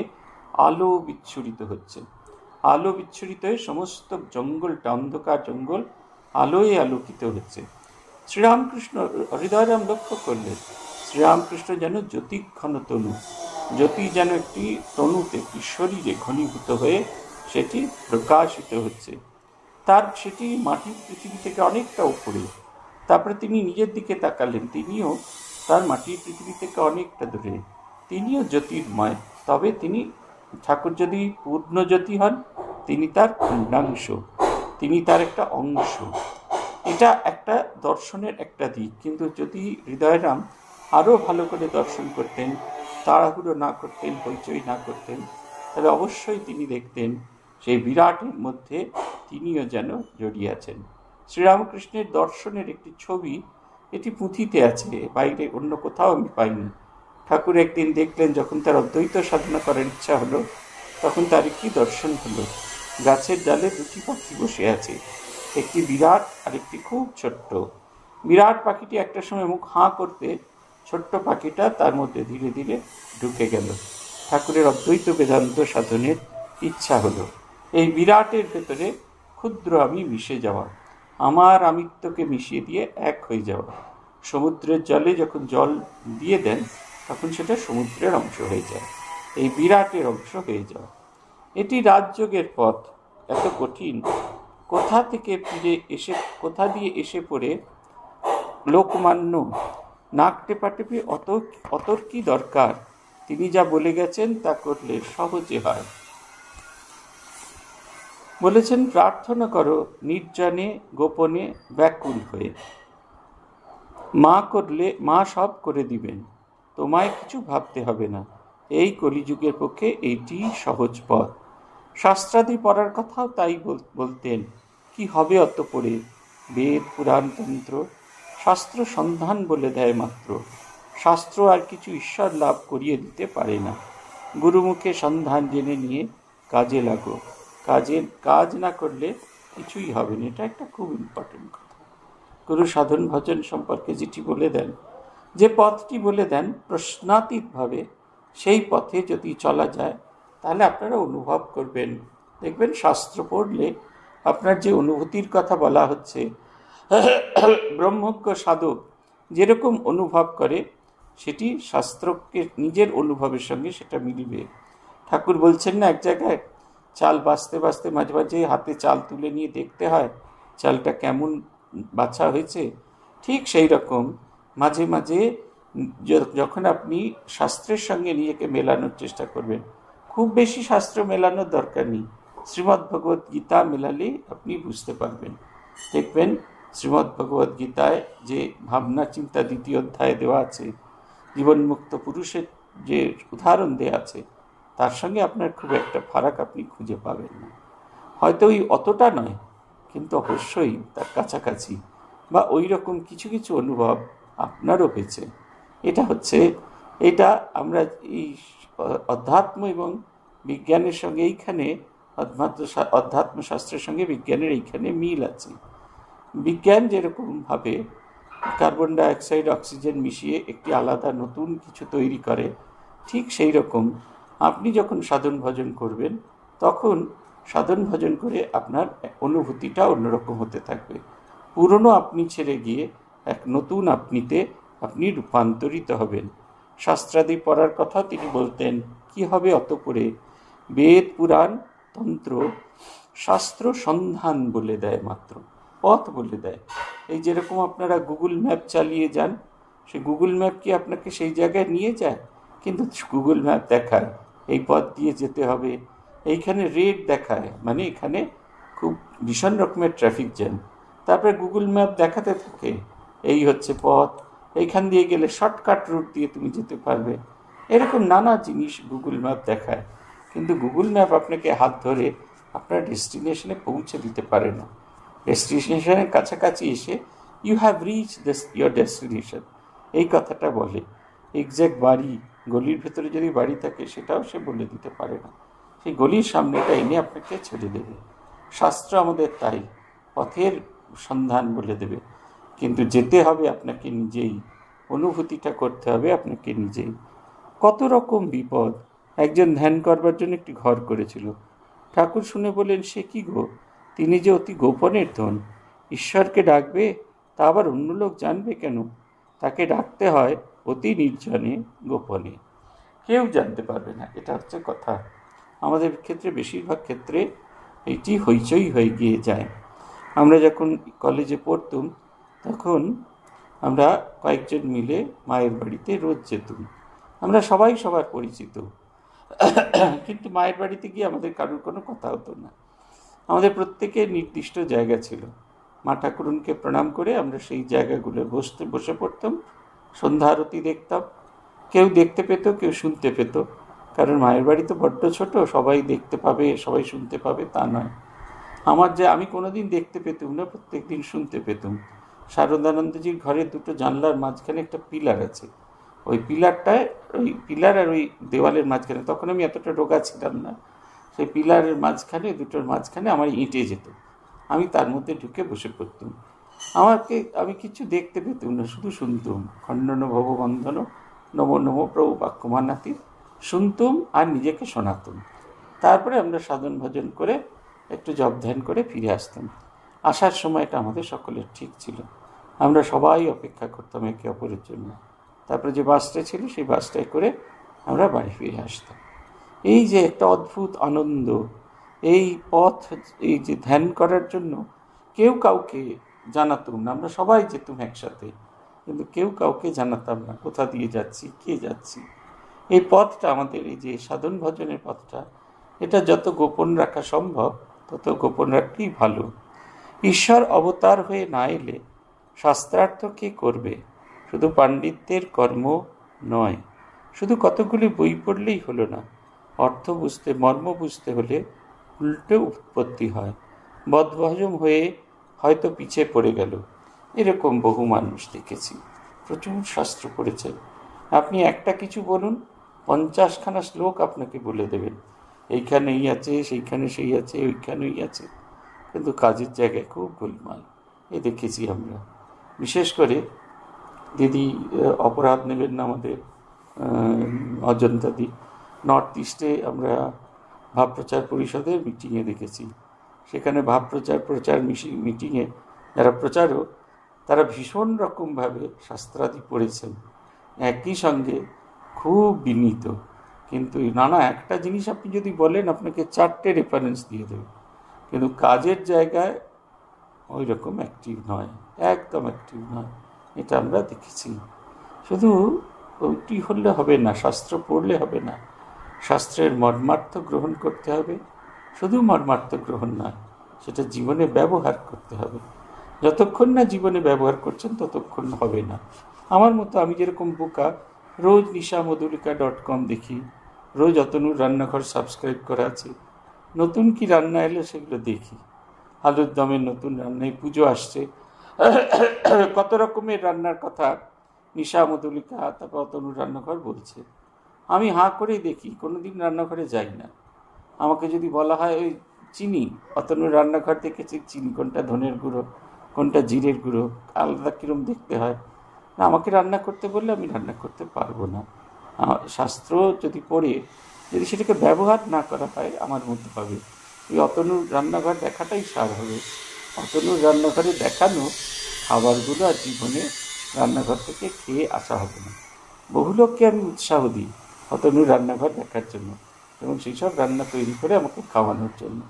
A: আলো বিচ্ছুরিত হচ্ছে। আলো বিচ্ছুরিত হয়ে সমস্ত জঙ্গলটা, অন্ধকার জঙ্গল আলোয় আলোকিত হচ্ছে। হৃদয়রাম লক্ষ্য করলেন শ্রীরামকৃষ্ণ যেন জ্যোতিঘন তনু, জ্যোতি যেন একটি তনুতে, একটি শরীরে ঘনীভূত হয়ে সেটি প্রকাশিত হচ্ছে। সেটি মাটির পৃথিবী থেকে অনেকটা উপরে। তারপরে তিনি নিজের দিকে তাকালেন, তিনিও তার মাটির পৃথিবী থেকে অনেকটা দূরে, তিনিও জ্যোতির্ময়। তবে ঠাকুর যদি পূর্ণ জ্যোতি হন, তিনি তার খণ্ডাংশ, তিনি তার একটা অংশ। এটা একটা দর্শনের একটা দিক। কিন্তু যদি হৃদয়রাম আরও ভালো করে দর্শন করতেন, তাড়াহুড়ো না করতেন, হইচই না করতেন, তাহলে অবশ্যই তিনি দেখতেন সেই বিরাটের মধ্যে তিনিও যেন জড়িয়ে আছেন। শ্রীরামকৃষ্ণের দর্শনের একটি ছবি এটি পুঁথিতে আছে, বাইরে অন্য কোথাও আমি পাইনি। ঠাকুর একদিন দেখলেন যখন তার অদ্বৈত সাধনা করার ইচ্ছা হলো, তখন তার একটি দর্শন হলো। গাছের ডালে দুটি পাখি বসে আছে, একটি বিরাট আর একটি খুব ছোট্ট। বিরাট পাখিটি একটা সময় মুখ হাঁ করতে ছোট্ট পাখিটা তার মধ্যে ধীরে ধীরে ঢুকে গেল। ঠাকুরের অদ্বৈত বেদান্ত সাধনের ইচ্ছা হলো এই বিরাটের ভেতরে ক্ষুদ্র আমি মিশে যাওয়া, আমার আমিত্বকে মিশিয়ে দিয়ে এক হয়ে যাওয়া। সমুদ্রের জলে যখন জল দিয়ে দেন তখন সেটা সমুদ্রের অংশ হয়ে যায়, এই বিরাটের অংশ হয়ে যাওয়া। এটি রাজযোগের পথ, এত কঠিন। কোথা থেকে ফিরে এসে, কোথা দিয়ে এসে পড়ে লোকমান্য নাক টেপাটেপি অতর কি দরকার? তিনি যা বলে গেছেন তা করলে সহজে হয়। বলেছেন, প্রার্থনা করো নির্জনে গোপনে ব্যাকুল হয়ে, মা করলে মা সব করে দিবেন, তোমায় কিছু ভাবতে হবে না। এই কলিযুগের পক্ষে এইটি সহজ পথ। শাস্ত্রাদি পড়ার কথাও তাই বলতেন। কি হবে অত পড়ে? বেদ পুরাণ তন্ত্র শাস্ত্র সন্ধান বলে দেয় মাত্র। শাস্ত্র আর কিছু ঈশ্বর লাভ করিয়ে দিতে পারে না। গুরুমুখে সন্ধান জেনে নিয়ে কাজে লাগো, কাজ না করলে কিছুই হবে না। এটা একটা খুব ইম্পর্টেন্ট কথা। গুরু সাধন ভজন সম্পর্কে যেটি বলে দেন, যে পথটি বলে দেন প্রশ্নাতীতভাবে, সেই পথে যদি চলা যায় তাহলে আপনারা অনুভব করবেন। দেখবেন শাস্ত্র পড়লে আপনার যে অনুভূতির কথা বলা হচ্ছে, ব্রহ্মজ্ঞ সাধক যেরকম অনুভব করে সেটি শাস্ত্রকে নিজের অনুভবের সঙ্গে সেটা মিলবে। ঠাকুর বলছেন না, এক জায়গায় চাল বাছতে বাছতে মাঝে মাঝে হাতে চাল তুলে নিয়ে দেখতে হয় চালটা কেমন বাছা হয়েছে। ঠিক সেই রকম মাঝে মাঝে যখন আপনি শাস্ত্রের সঙ্গে নিজেকে মেলানোর চেষ্টা করবেন, খুব বেশি শাস্ত্র মেলানোর দরকার নেই, শ্রীমদ্ ভগবত গীতা মেলালে আপনি বুঝতে পারবেন। দেখবেন শ্রীমদ্ ভগবত গীতায় যে ভাবনা চিন্তা দ্বিতীয় অধ্যায়ে দেওয়া আছে, জীবনমুক্ত পুরুষের যে উদাহরণ দেওয়া আছে, তার সঙ্গে আপনার খুব একটা ফারাক আপনি খুঁজে পাবেন না। হয়তো ওই অতটা নয়, কিন্তু অবশ্যই তার কাছাকাছি বা ওই রকম কিছু কিছু অনুভব আপনারও হয়েছে। এটা আমরা এই অধ্যাত্ম এবং বিজ্ঞানের সঙ্গে এইখানে অধ্যাত্ম শাস্ত্রের সঙ্গে বিজ্ঞানের এইখানে মিল আছে। বিজ্ঞান যেরকমভাবে কার্বন ডাইঅক্সাইড অক্সিজেন মিশিয়ে একটি আলাদা নতুন কিছু তৈরি করে, ঠিক সেই রকম আপনি যখন সাধন ভজন করবেন তখন সাধন ভজন করে আপনার অনুভূতিটা অন্যরকম হতে থাকবে। পুরনো আপনি ছেড়ে গিয়ে এক নতুন আপনিতে আপনি রূপান্তরিত হবেন। শাস্ত্রাদি পড়ার কথা তিনি বলতেন, কি হবে অত পড়ে? বেদ পুরাণ তন্ত্র শাস্ত্র সন্ধান বলে দেয় মাত্র, পথ বলে দেয়। এই যেরকম আপনারা গুগল ম্যাপ চালিয়ে যান, সেই গুগল ম্যাপ কি আপনাকে সেই জায়গায় নিয়ে যায়? কিন্তু গুগল ম্যাপ দেখায় এই পথ দিয়ে যেতে হবে, এইখানে রেড দেখায়, মানে এখানে খুব ভীষণ রকমের ট্রাফিক জ্যাম। তারপরে গুগল ম্যাপ দেখাতে থাকে এই হচ্ছে পথ, এইখান দিয়ে গেলে শর্টকাট রুট দিয়ে তুমি যেতে পারবে। এরকম নানা জিনিস গুগল ম্যাপ দেখায়, কিন্তু গুগল ম্যাপ আপনাকে হাত ধরে আপনার ডেস্টিনেশনে পৌঁছে দিতে পারে না। ডেস্টিনেশনের কাছাকাছি এসে you have reach your destination, এই কথাটা বলে। এক্স্যাক্ট বাড়ি, গলির ভেতরে যদি বাড়ি থাকে সেটাও সে বলে দিতে পারে না, সেই গলির সামনেটা এনে আপনাকে ছেড়ে দেবে। শাস্ত্র আমাদের তাই, পথের সন্ধান বলে দেবে, কিন্তু যেতে হবে আপনাকে নিজেই, অনুভূতিটা করতে হবে আপনাকে নিজেই। কত রকম বিপদ। একজন ধ্যান করবার জন্য একটি ঘর করেছিল। ঠাকুর শুনে বলেন, সে কি গো, তিনি যে অতি গোপনের ধন, ঈশ্বরকে ডাকবে তা আবার অন্য লোক জানবে কেন? তাকে ডাকতে হয় অতি নির্জনে গোপনে, কেউ জানতে পারবে না। এটা হচ্ছে কথা। আমাদের ক্ষেত্রে বেশিরভাগ ক্ষেত্রে এইটি হইচই হয়ে গিয়ে যায়। আমরা যখন কলেজে পড়তুম তখন আমরা কয়েকজন মিলে মায়ের বাড়িতে রোজ যেতুম। আমরা সবাই সবার পরিচিত, কিন্তু মায়ের বাড়িতে গিয়ে আমাদের কারোর কোনো কথা হতো না। আমাদের প্রত্যেকের নির্দিষ্ট জায়গা ছিল। মা ঠাকুরুনকে প্রণাম করে আমরা সেই জায়গাগুলো বসে পড়তাম, সন্ধ্যা আরতি দেখতাম। কেউ দেখতে পেত, কেউ শুনতে পেত, কারণ মায়ের বাড়ি তো বড্ড ছোট, সবাই দেখতে পাবে, সবাই শুনতে পাবে তা নয়। আমি কোনোদিন দেখতে পেতুম না, প্রত্যেক দিন শুনতে পেতুম। শারদানন্দজির ঘরের দুটো জানলার মাঝখানে একটা পিলার আছে, ওই পিলারটায়, ওই পিলার আর ওই দেওয়ালের মাঝখানে, তখন আমি এতটা রোগা ছিলাম না, সেই পিলারের মাঝখানে, দুটোর মাঝখানে আমার ইঁটে যেত, আমি তার মধ্যে ঢুকে বসে পড়তুম। আমি কিছু দেখতে পেতুম না, শুধু শুনতুম। খণ্ডন ভববন্ধন নমো নমো প্রভু বাক্যমানাতি শুনতুম আর নিজেকে শোনাতুম। তারপরে আমরা সাধন ভজন করে একটু জপ ধ্যান করে ফিরে আসতাম। আসার সময়টা আমাদের সকলের ঠিক ছিল, আমরা সবাই অপেক্ষা করতাম একে অপরের জন্য। তারপরে যে বাসটা ছিল সেই বাসটায় করে আমরা বাড়ি ফিরে আসতাম। এই যে একটা অদ্ভুত আনন্দ, এই পথ, এই যে ধ্যান করার জন্য কেউ কাউকে জানাতুম না, আমরা সবাই যেতুম একসাথে, কিন্তু কেউ কাউকে জানাতাম না কোথা দিয়ে যাচ্ছি, কে যাচ্ছি। এই পথটা আমাদের, এই যে সাধন ভজনের পথটা, এটা যত গোপন রাখা সম্ভব তত গোপন রাখলেই ভালো। ঈশ্বর অবতার হয়ে না এলে শাস্ত্রার্থ কে করবে? শুধু পাণ্ডিত্যের কর্ম নয়, শুধু কতগুলি বই পড়লেই হলো না। অর্থ বুঝতে, মর্ম বুঝতে হলে উল্টে উৎপত্তি হয়। বদহজম হয়ে হয়তো পিছিয়ে পড়ে গেল, এরকম বহু মানুষ দেখেছি। প্রচুর শাস্ত্র পড়েছেন, আপনি একটা কিছু বলুন, 50খানা শ্লোক আপনাকে বলে দেবেন, এইখানে এই আছে, সেইখানে সেই আছে, ওইখানেই আছে, কিন্তু কাজের জায়গায় খুব গোলমাল। এ দেখেছি আমরা। বিশেষ করে দিদি, অপরাধ নেবেন না আমাদের, অজন্তাদি, নর্থ ইস্টে আমরা ভাব প্রচার পরিষদের মিটিংয়ে দেখেছি। সেখানে ভাব প্রচার মিটিংয়ে যারা প্রচারক, তারা ভীষণ রকমভাবে শাস্ত্রাদি পড়েছেন, একই সঙ্গে খুব বিনীত, কিন্তু নানা একটা জিনিস আপনি যদি বলেন আপনাকে 4টে রেফারেন্স দিয়ে দেবে, কিন্তু কাজের জায়গায় ওই রকম অ্যাক্টিভ নয়, একদম অ্যাক্টিভ নয়। এটা আমরা দেখেছি। শুধু ওইটি হলে হবে না, শাস্ত্র পড়লে হবে না, শাস্ত্রের মর্মার্থ গ্রহণ করতে হবে। শুধু মর্মার্থ গ্রহণ নয়, সেটা জীবনে ব্যবহার করতে হবে। যতক্ষণ না জীবনে ব্যবহার করছেন ততক্ষণ হবে না। আমার মতো, আমি যেরকম বোকা, রোজ nishamodulika.com দেখি, রোজ অতনুর রান্নাঘর সাবস্ক্রাইব করা আছে, নতুন কি রান্না এলে সেগুলো দেখি। আলুর দমের নতুন রান্নায়, পুজো আসছে, কত রকমের রান্নার কথা নিশা মধুলিকা, তারপর অতনুর রান্নাঘর বলছে। আমি হাঁ করেই দেখি, কোনোদিন রান্নাঘরে যাই না। আমাকে যদি বলা হয় ওই চিনি, অতনুর রান্নাঘর দেখেছি, চিনি কোনটা ধনের গুঁড়ো, কোনটা জিরের গুঁড়ো, আলাদা কীরকম দেখতে হয় না। আমাকে রান্না করতে বললে আমি রান্না করতে পারবো না। শাস্ত্র যদি পড়ে, যদি সেটাকে ব্যবহার না করা হয়, আমার মধ্যে হবে এই অতনুর রান্নাঘর দেখাটাই সার হবে। অতনুর রান্নাঘরে দেখানো খাবারগুলো আর জীবনে রান্নাঘর থেকে খেয়ে আসা হবে না। বহু লোককে আমি উৎসাহ দিই অতনুর রান্নাঘর দেখার জন্য, এবং সেই সব রান্না তৈরি করে আমাকে খাওয়ানোর জন্য।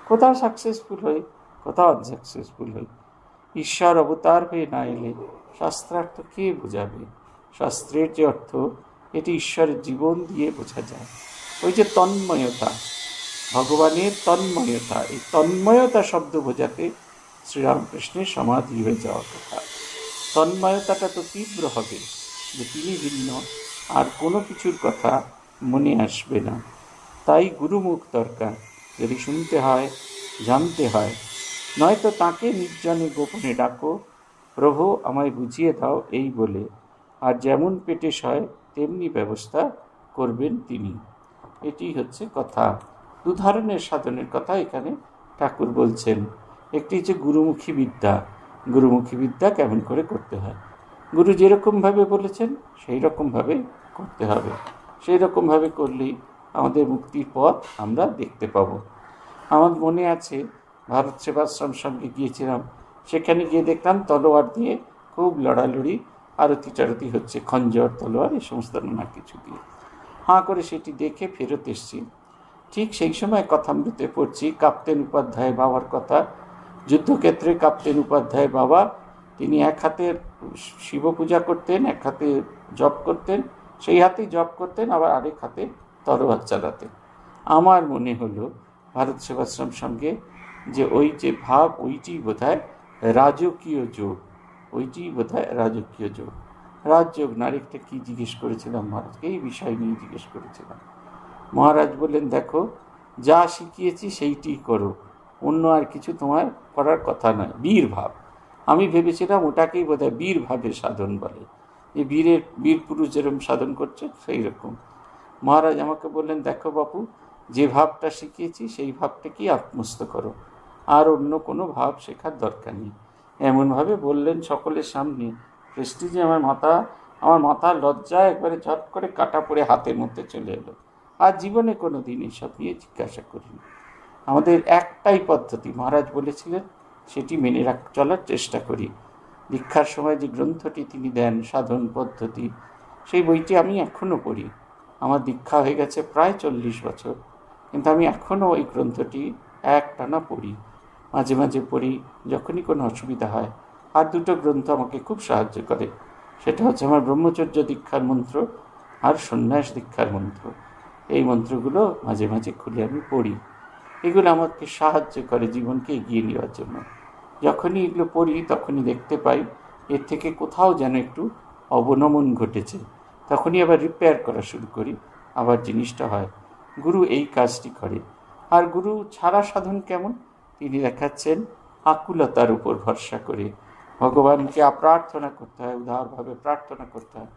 A: কোথাও সাকসেসফুল হই, কোথাও আনসাকসেসফুল হই। ঈশ্বর অবতার হয়ে না এলে শাস্ত্রার্থ কে বোঝাবে? শাস্ত্রের যে অর্থ, এটি ঈশ্বরের জীবন দিয়ে বোঝা যায়। ওই যে তন্ময়তা, ভগবানের তন্ময়তা, এই তন্ময়তা শব্দ বোঝাতে শ্রীরামকৃষ্ণের সমাধি হয়ে যাওয়ার কথা। তন্ময়তাটা তো তীব্র হবে যে তিনি ভিন্ন আর কোনো কিছুর কথা মনে আসবে না। তাই গুরুমুখ দরকার, যদি শুনতে হয়, জানতে হয়। নয়তো তাকে নির্জনে গোপনে ডাকো, প্রভু আমায় বুঝিয়ে দাও এই বলে, আর যেমন পেটে সয় তেমনি ব্যবস্থা করবেন তিনি। এটি হচ্ছে কথা। দু ধরনের সাধনের কথা এখানে ঠাকুর বলছেন। একটি হচ্ছে গুরুমুখী বিদ্যা। গুরুমুখী বিদ্যা কেমন করে করতে হয়, গুরু যেরকমভাবে বলেছেন সেই রকমভাবে করতে হবে। সেই রকমভাবে করলেই আমাদের মুক্তির পথ আমরা দেখতে পাব। আমার মনে আছে, ভারত সেবাশ্রম সঙ্গে গিয়েছিলাম, সেখানে গিয়ে দেখলাম তলোয়ার দিয়ে খুব লড়ালড়ি, আরতি টারতি হচ্ছে, খঞ্জর, তলোয়ার, এই সমস্ত নানা কিছু দিয়ে। হাঁ করে সেটি দেখে ফেরত এসছি। ঠিক সেই সময় কথামৃতে পড়ছি কাপ্তেন উপাধ্যায় বাবার কথা। যুদ্ধক্ষেত্রে কাপ্তেন উপাধ্যায় বাবা, তিনি এক হাতে শিব পূজা করতেন, এক হাতে জপ করতেন, সেই হাতেই জপ করতেন, আবার আরেক হাতে তলোয়ার চালাতেন। আমার মনে হলো ভারত সেবাশ্রম সঙ্গে যে ওই যে ভাব, ওইটি বোধহয় রাজকীয় যোগ, ওইটি বোধহয় রাজকীয় যোগ। রাজযোগ না আরেকটা কি জিজ্ঞেস করেছিলাম মহারাজকে, এই বিষয় নিয়ে জিজ্ঞেস করেছিলাম। মহারাজ বললেন, দেখো যা শিখিয়েছি সেইটি করো, অন্য আর কিছু তোমার করার কথা নয়। বীর ভাব, আমি ভেবেছিলাম ওটাকেই বোধহয় বীর ভাবের সাধন বলে, যে বীর পুরুষ যেরকম সাধন করছে সেই রকম। মহারাজ আমাকে বললেন, দেখো বাপু, যে ভাবটা শিখিয়েছি সেই ভাবটাকেই আত্মস্থ করো, আর অন্য কোনো ভাব শেখার দরকার নেই। এমনভাবে বললেন সকলের সামনে, প্রেস্টিজে আমার মাথার লজ্জায় একবারে ঝট করে কাটা পড়ে হাতের মধ্যে চলে এলো। আর জীবনে কোনো দিন এসব নিয়ে জিজ্ঞাসা করিনি। আমাদের একটাই পদ্ধতি মহারাজ বলেছিলেন, সেটি মেনে চলার চেষ্টা করি। দীক্ষার সময় যে গ্রন্থটি তিনি দেন, সাধন পদ্ধতি, সেই বইটি আমি এখনও পড়ি। আমার দীক্ষা হয়ে গেছে প্রায় 40 বছর, কিন্তু আমি এখনও ওই গ্রন্থটি একটানা পড়ি। মাঝে মাঝে পড়ি যখনই কোনো অসুবিধা হয়। আর দুটো গ্রন্থ আমাকে খুব সাহায্য করে, সেটা হচ্ছে আমার ব্রহ্মচর্য দীক্ষার মন্ত্র আর সন্ন্যাস দীক্ষার মন্ত্র। এই মন্ত্রগুলো মাঝে মাঝে খুলে আমি পড়ি। এগুলো আমাকে সাহায্য করে জীবনকে এগিয়ে নেওয়ার জন্য। যখনই এগুলো পড়ি তখনই দেখতে পাই এর থেকে কোথাও যেন একটু অবনমন ঘটেছে, তখনই আবার রিপেয়ার করা শুরু করি, আবার জিনিসটা হয়। গুরু এই কাজটি করে। আর গুরু ছাড়া সাধন কেমন তিনি দেখাচ্ছেন, আকুলতার উপর ভরসা করে ভগবানকে প্রার্থনা করতে হয়, উদারভাবে প্রার্থনা করতে হয়,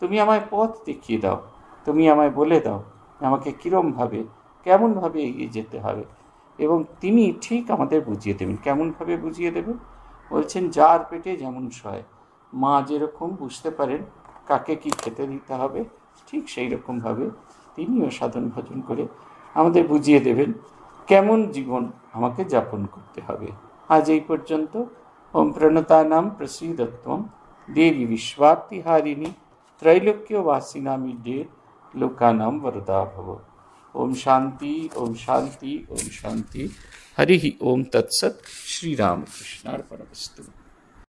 A: তুমি আমায় পথ দেখিয়ে দাও, তুমি আমায় বলে দাও আমাকে কীরমভাবে কেমনভাবে এগিয়ে যেতে হবে। এবং তিনি ঠিক আমাদের বুঝিয়ে দেবেন। কেমনভাবে বুঝিয়ে দেবেন বলছেন, যার পেটে যেমন সয়, মা যেরকম বুঝতে পারেন কাকে কি খেতে দিতে হবে, ঠিক সেই রকমভাবে তিনিও সাধন ভজন করে আমাদের বুঝিয়ে দেবেন কেমন জীবন আমাকে যাপন করতে হবে। আজ এই পর্যন্ত। ওম প্রণতানাম প্রসীদত্বম দেবী বিশ্বার্তিহারিণী त्रैलोक्यवासिनामिड्डे लोकानां वरदा भव। ओम शांति ओम शांति ओम शांति। हरि ओम तत्सत। श्री राम कृष्णार्पणमस्तु।